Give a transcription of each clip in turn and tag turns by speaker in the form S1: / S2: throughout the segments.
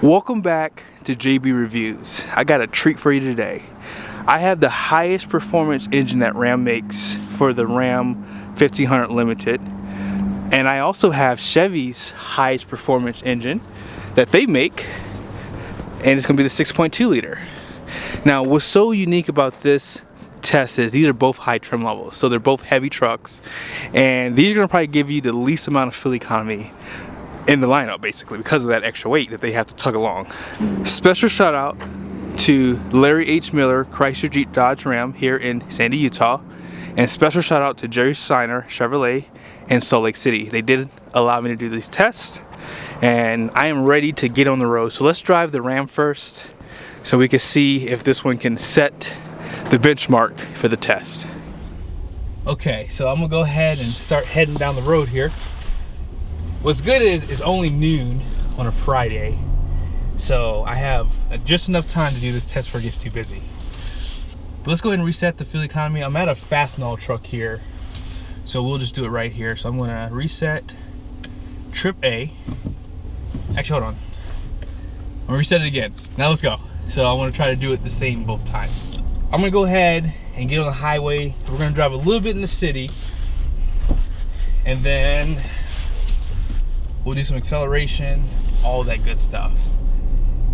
S1: Welcome back to JB Reviews. I got a treat for you today. I have the highest performance engine that Ram makes for the Ram 1500 Limited, and I also have Chevy's highest performance engine that they make, and it's going to be the 6.2 liter. Now, what's so unique about this test is these are both high trim levels, so they're both heavy trucks, and these are going to probably give you the least amount of fuel economy in the lineup, basically, because of that extra weight that they have to tug along. Special shout out to Larry H. Miller, Chrysler Jeep Dodge Ram here in Sandy, Utah, and special shout out to Jerry Seiner, Chevrolet in Salt Lake City. They did allow me to do these tests, and I am ready to get on the road. So let's drive the Ram first so we can see if this one can set the benchmark for the test. Okay, so I'm gonna go ahead and start heading down the road here. What's good is it's only noon on a Friday, so I have just enough time to do this test before it gets too busy. But let's go ahead and reset the fuel economy. I'm at a Fastenal truck here, so we'll just do it right here. So I'm gonna reset trip A. Actually, hold on. I'm gonna reset it again. Now let's go. So I wanna try to do it the same both times. I'm gonna go ahead and get on the highway. We're gonna drive a little bit in the city, and then we'll do some acceleration, all that good stuff.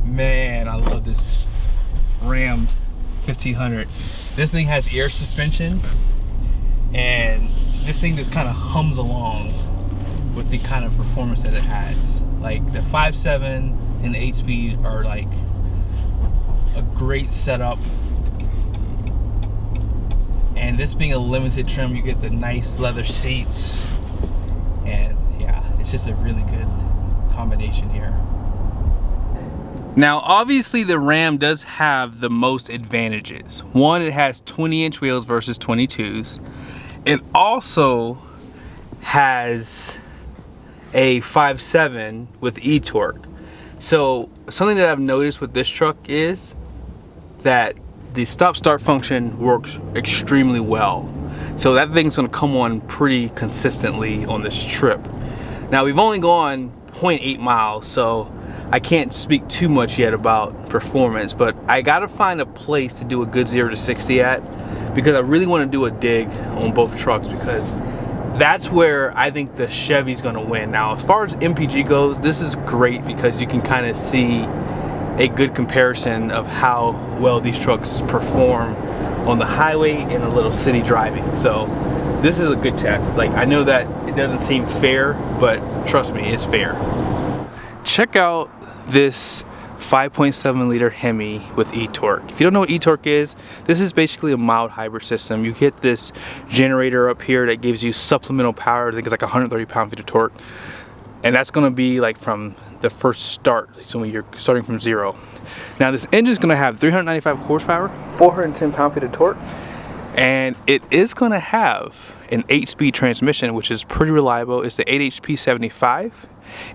S1: Man, I love this Ram 1500. This thing has air suspension, and this thing just kind of hums along with the kind of performance that it has. Like the 5.7 and the 8-speed are like a great setup. And this being a limited trim, you get the nice leather seats, and yeah, it's just a really good combination here. Now, obviously the Ram does have the most advantages. One, it has 20-inch wheels versus 22s. It also has a 5.7 with e-torque. So something that I've noticed with this truck is that the stop-start function works extremely well. So that thing's gonna come on pretty consistently on this trip. Now, we've only gone 0.8 miles, so I can't speak too much yet about performance, but I gotta find a place to do a good 0 to 60 at, because I really wanna do a dig on both trucks, because that's where I think the Chevy's gonna win. Now, as far as MPG goes, this is great because you can kind of see a good comparison of how well these trucks perform on the highway in a little city driving. So this is a good test. Like, I know that it doesn't seem fair, but trust me, it's fair. Check out this 5.7 liter HEMI with e-torque. If you don't know what e-torque is, this is basically a mild hybrid system. You get this generator up here that gives you supplemental power. I think it's like 130 pound-feet of torque. And that's gonna be like from the first start, so when you're starting from zero. Now, this engine's gonna have 395 horsepower, 410 pound-feet of torque, and it is gonna have an 8-speed transmission, which is pretty reliable. It's the 8HP75,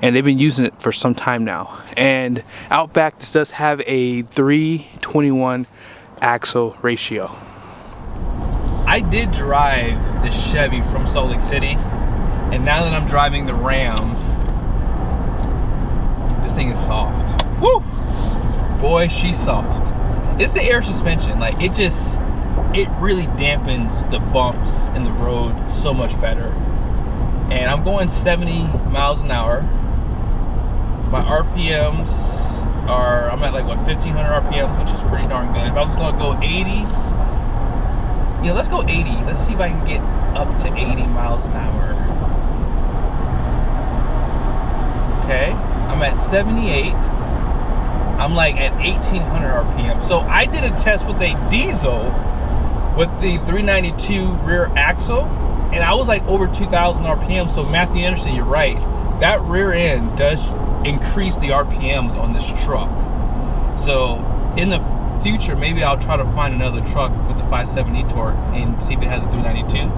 S1: and they've been using it for some time now. And out back, this does have a 3:21 axle ratio. I did drive the Chevy from Salt Lake City, and now that I'm driving the Ram, this thing is soft. Woo! Boy, she's soft. It's the air suspension. Like, it really dampens the bumps in the road so much better. And I'm going 70 miles an hour. My RPMs are, I'm at like what, 1500 RPMs, which is pretty darn good. If I was gonna go 80, yeah, let's go 80. Let's see if I can get up to 80 miles an hour. Okay, I'm at 78. I'm like at 1800 RPM. So I did a test with a diesel with the 392 rear axle, and I was like over 2000 RPM. So Matthew Anderson, you're right. That rear end does increase the RPMs on this truck. So in the future, maybe I'll try to find another truck with the 5.7 torque and see if it has a 392.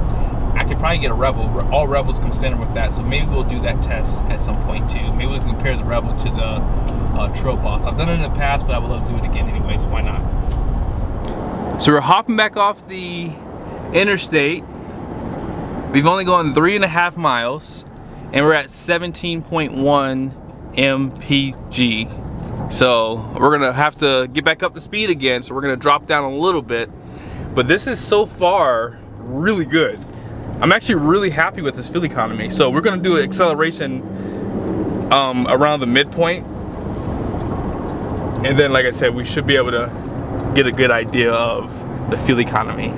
S1: I could probably get a Rebel. All Rebels come standard with that, so maybe we'll do that test at some point too. Maybe we can compare the Rebel to the Trail Boss. I've done it in the past, but I would love to do it again anyways. Why not? So we're hopping back off the interstate. We've only gone 3.5 miles, and we're at 17.1 MPG. So we're gonna have to get back up to speed again. So we're gonna drop down a little bit. But this is so far really good. I'm actually really happy with this fuel economy. So we're gonna do an acceleration around the midpoint. And then, like I said, we should be able to get a good idea of the fuel economy.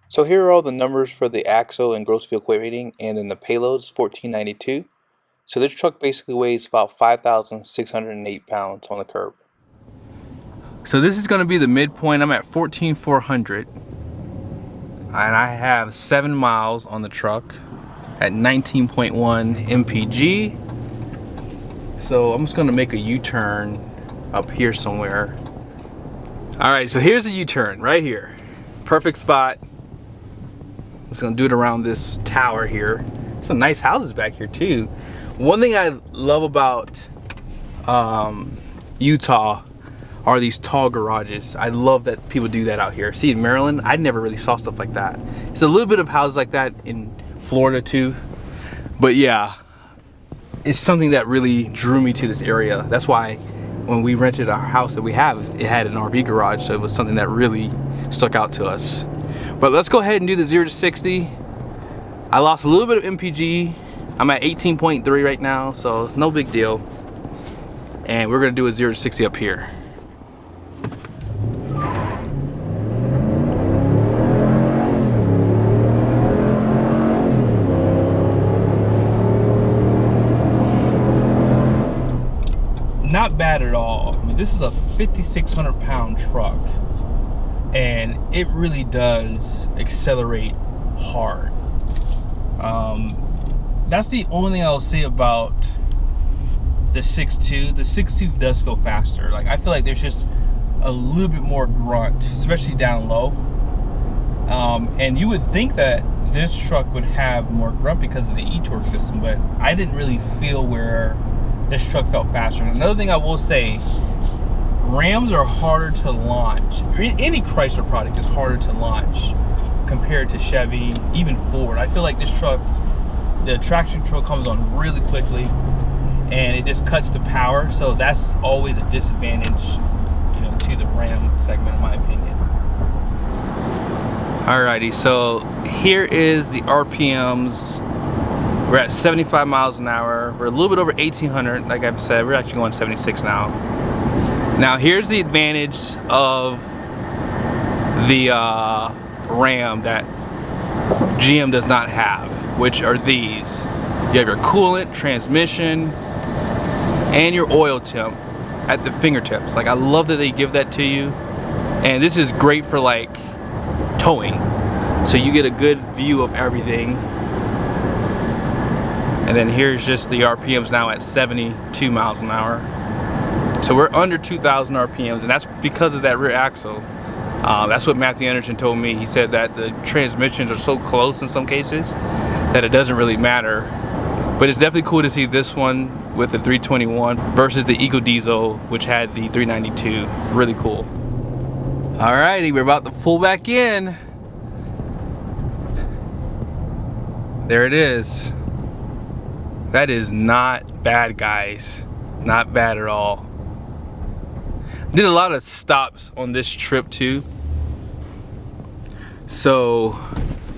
S1: So here are all the numbers for the axle and gross fuel weight rating, and then the payload is 1492. So this truck basically weighs about 5,608 pounds on the curb. So this is going to be the midpoint. I'm at 14,400. And I have 7 miles on the truck at 19.1 MPG. So I'm just going to make a U-turn up here somewhere. Alright, so here's a U-turn right here. Perfect spot. I'm just going to do it around this tower here. Some nice houses back here too. One thing I love about Utah are these tall garages. I love that people do that out here. See, in Maryland, I never really saw stuff like that. There's a little bit of houses like that in Florida too. But yeah, it's something that really drew me to this area. That's why when we rented our house that we have, it had an RV garage, so it was something that really stuck out to us. But let's go ahead and do the 0 to 60. I lost a little bit of MPG. I'm at 18.3 right now, so no big deal. And we're gonna do a 0 to 60 up here. Not bad at all. I mean, this is a 5,600 pound truck, and it really does accelerate hard. That's the only thing I'll say about the 6.2. The 6.2 does feel faster. Like, I feel like there's just a little bit more grunt, especially down low. And you would think that this truck would have more grunt because of the e-torque system, but I didn't really feel where this truck felt faster. And another thing I will say, Rams are harder to launch. Any Chrysler product is harder to launch compared to Chevy, even Ford. I feel like this truck, the traction control comes on really quickly, and it just cuts the power. So that's always a disadvantage, you know, to the Ram segment, in my opinion. Alrighty, so here is the RPMs. We're at 75 miles an hour. We're a little bit over 1,800. Like I've said, we're actually going 76 now. Now here's the advantage of the Ram that GM does not have, which are these. You have your coolant, transmission, and your oil temp at the fingertips. Like, I love that they give that to you. And this is great for like towing. So you get a good view of everything. And then here's just the RPMs now at 72 miles an hour. So we're under 2,000 RPMs, and that's because of that rear axle. That's what Matthew Anderson told me. He said that the transmissions are so close in some cases that it doesn't really matter. But it's definitely cool to see this one with the 321 versus the Eco Diesel, which had the 392. Really cool. Alrighty, we're about to pull back in. There it is. That is not bad, guys. Not bad at all. Did a lot of stops on this trip too, so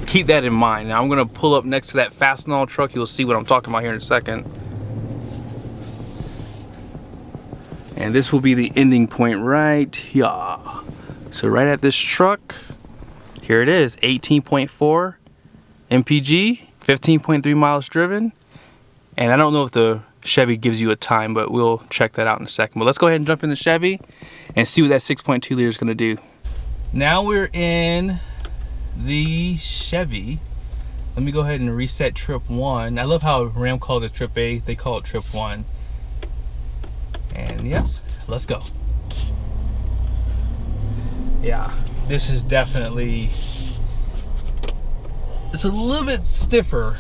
S1: keep that in mind. Now I'm gonna pull up next to that Fastenal truck. You'll see what I'm talking about here in a second. And this will be the ending point right here. So right at this truck, here it is, 18.4 MPG, 15.3 miles driven. And I don't know if the Chevy gives you a time, but we'll check that out in a second. But let's go ahead and jump in the Chevy and see what that 6.2 liter is gonna do. Now we're in the Chevy. Let me go ahead and reset trip 1. I love how Ram called it trip A, they call it trip 1. And yes, let's go. Yeah, this is definitely, it's a little bit stiffer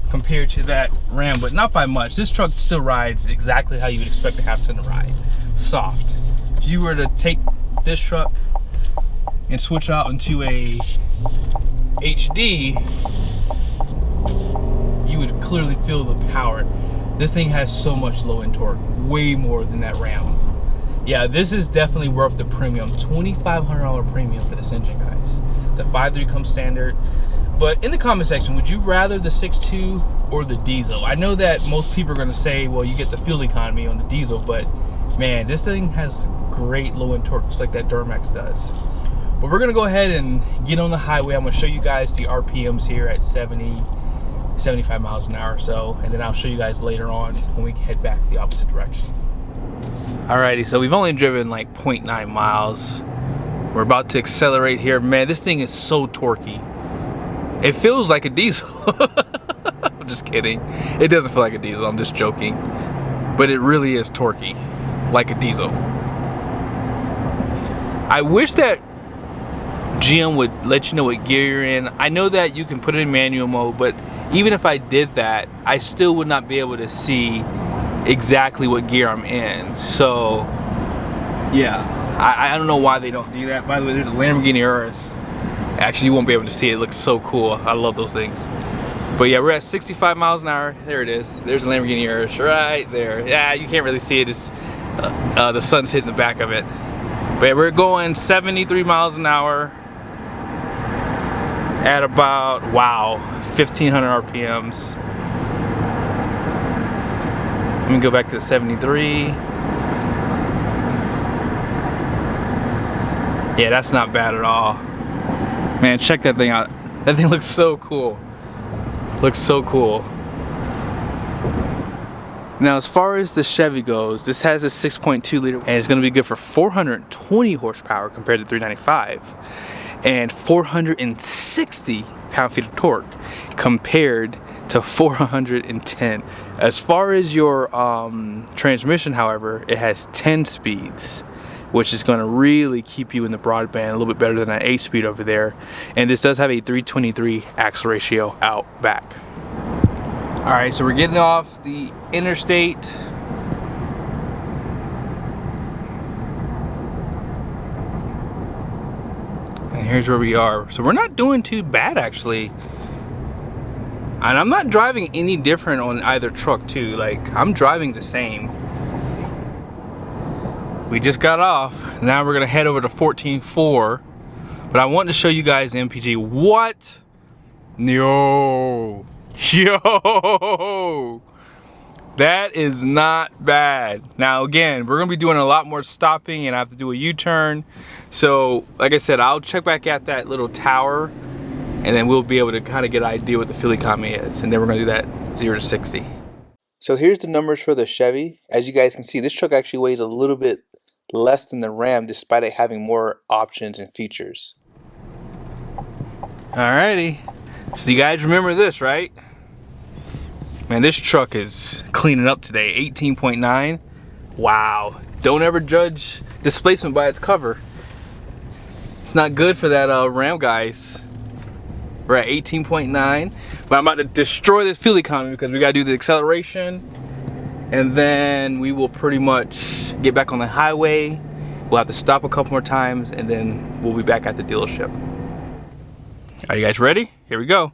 S1: compared to that Ram, but not by much. This truck still rides exactly how you would expect a half ton to ride. Soft. If you were to take this truck and switch out into a HD, you would clearly feel the power. This thing has so much low end torque, way more than that Ram. Yeah, this is definitely worth the premium. $2,500 premium for this engine, guys. The 5.3 comes standard. But in the comment section, would you rather the 6.2 or the diesel? I know that most people are gonna say, well, you get the fuel economy on the diesel, but man, this thing has great low end torque, just like that Duramax does. But we're gonna go ahead and get on the highway. I'm gonna show you guys the RPMs here at 70, 75 miles an hour or so, and then I'll show you guys later on when we head back the opposite direction. Alrighty, so we've only driven like 0.9 miles. We're about to accelerate here. Man, this thing is so torquey. It feels like a diesel. I'm just kidding. It doesn't feel like a diesel, I'm just joking. But it really is torquey, like a diesel. I wish that GM would let you know what gear you're in. I know that you can put it in manual mode, but even if I did that, I still would not be able to see exactly what gear I'm in. So yeah, I don't know why they don't do that. By the way, there's a Lamborghini Urus. Actually, you won't be able to see it. It looks so cool. I love those things. But yeah, we're at 65 miles an hour. There it is. There's a Lamborghini Urus right there. Yeah, you can't really see it. It's, the sun's hitting the back of it. But yeah, we're going 73 miles an hour at about, wow, 1,500 RPMs. Let me go back to 73. Yeah, that's not bad at all. Man, check that thing out. That thing looks so cool. Looks so cool. Now, as far as the Chevy goes, this has a 6.2 liter, and it's gonna be good for 420 horsepower compared to 395, and 460 pound-feet of torque compared to 410. As far as your transmission, however, it has 10 speeds, which is going to really keep you in the broadband a little bit better than that 8-speed over there. And this does have a 323 axle ratio out back. All right, so we're getting off the interstate. And here's where we are. So we're not doing too bad, actually. And I'm not driving any different on either truck too. Like, I'm driving the same. We just got off. Now we're gonna head over to 14.4. But I wanted to show you guys the MPG. What? Yo. Yo. That is not bad. Now again, we're gonna be doing a lot more stopping and I have to do a U-turn. So, like I said, I'll check back at that little tower and then we'll be able to kind of get an idea what the fuel economy is. And then we're gonna do that 0 to 60. So here's the numbers for the Chevy. As you guys can see, this truck actually weighs a little bit less than the Ram despite it having more options and features. Alrighty, so you guys remember this, right? Man, this truck is cleaning up today. 18.9. Wow. Don't ever judge displacement by its cover. It's not good for that Ram, guys. We're at 18.9, but I'm about to destroy this fuel economy because we gotta do the acceleration, and then we will pretty much get back on the highway. We'll have to stop a couple more times, and then we'll be back at the dealership. Are you guys ready? Here we go.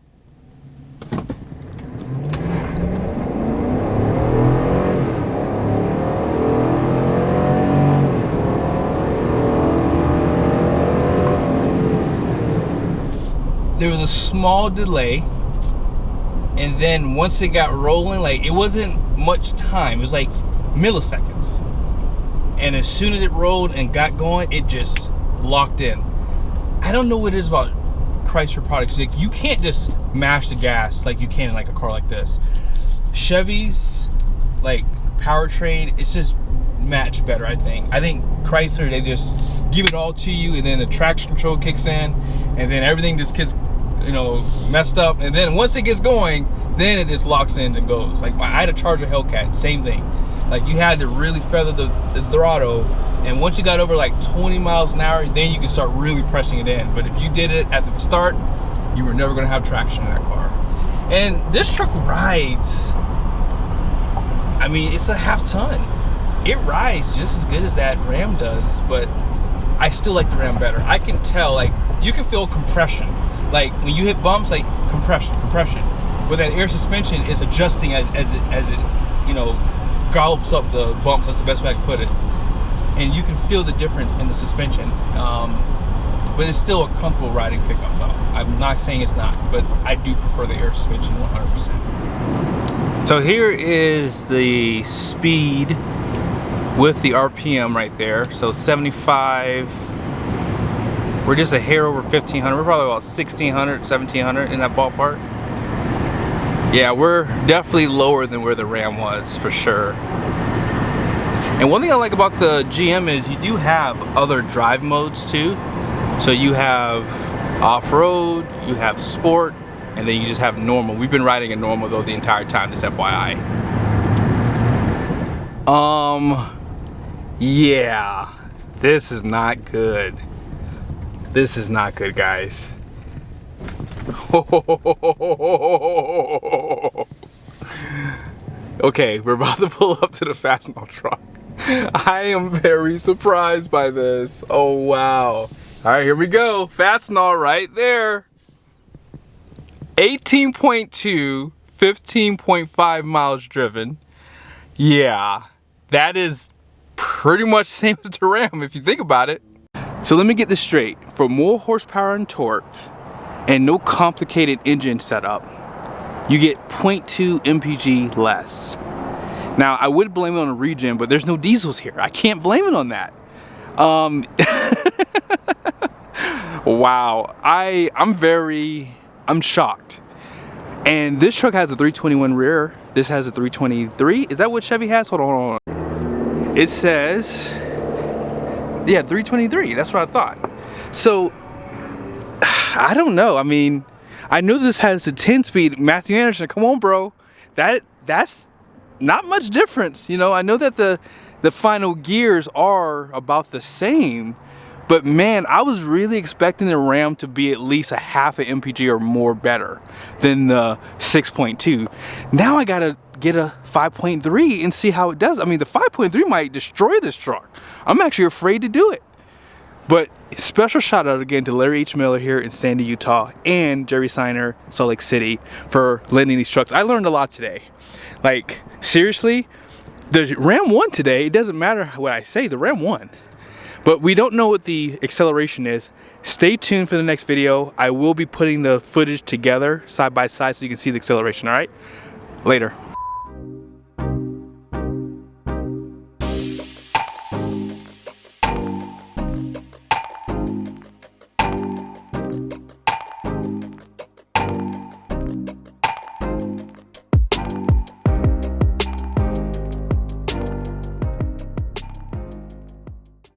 S1: There was a small delay, and then once it got rolling, like, it wasn't much time, it was like milliseconds, and as soon as it rolled and got going, it just locked in. I don't know what it is about Chrysler products. Like, you can't just mash the gas like you can in like a car like this. Chevy's like powertrain, it's just matched better. I think Chrysler, they just give it all to you, and then the traction control kicks in, and then everything just gets, you know, messed up, and then once it gets going, then it just locks in and goes. Like, I had a Charger Hellcat, same thing. Like, you had to really feather the throttle, and once you got over like 20 miles an hour, then you can start really pressing it in. But if you did it at the start, you were never gonna have traction in that car. And this truck rides, I mean, it's a half ton. It rides just as good as that Ram does, but I still like the Ram better. I can tell, like, you can feel compression. Like, when you hit bumps, like, compression. But that air suspension is adjusting as it, you know, gallops up the bumps. That's the best way I can put it. And you can feel the difference in the suspension. But it's still a comfortable riding pickup though. I'm not saying it's not, but I do prefer the air suspension 100%. So here is the speed with the RPM right there. So 75, we're just a hair over 1500. We're probably about 1600, 1700 in that ballpark. Yeah, we're definitely lower than where the Ram was for sure. And one thing I like about the GM is you do have other drive modes too. So you have off-road, you have sport, and then you just have normal. We've been riding in normal though the entire time, just FYI. Yeah, this is not good. This is not good, guys. Okay, we're about to pull up to the Fastenal truck. I am very surprised by this. Oh, wow. All right, here we go. Fastenal right there. 18.2, 15.5 miles driven. Yeah, that is pretty much the same as the Ram if you think about it. So let me get this straight. For more horsepower and torque and no complicated engine setup, you get 0.2 MPG less. Now, I would blame it on a regen, but there's no diesels here. I can't blame it on that. Wow, I'm shocked. And this truck has a 321 rear. This has a 323. Is that what Chevy has? Hold on. It says, yeah, 323. That's what I thought. So, I don't know. I mean, I know this has a 10-speed. Matthew Anderson, come on, bro. That's not much difference. You know, I know that the final gears are about the same, but man, I was really expecting the Ram to be at least a half an MPG or more better than the 6.2. Now I gotta get a 5.3 and see how it does. I mean, the 5.3 might destroy this truck. I'm actually afraid to do it. But special shout out again to Larry H. Miller here in Sandy, Utah, and Jerry Seiner, Salt Lake City, for lending these trucks. I learned a lot today. Like, seriously, the Ram won today. It doesn't matter what I say, the Ram won. But we don't know what the acceleration is. Stay tuned for the next video. I will be putting the footage together side by side so you can see the acceleration, all right? Later.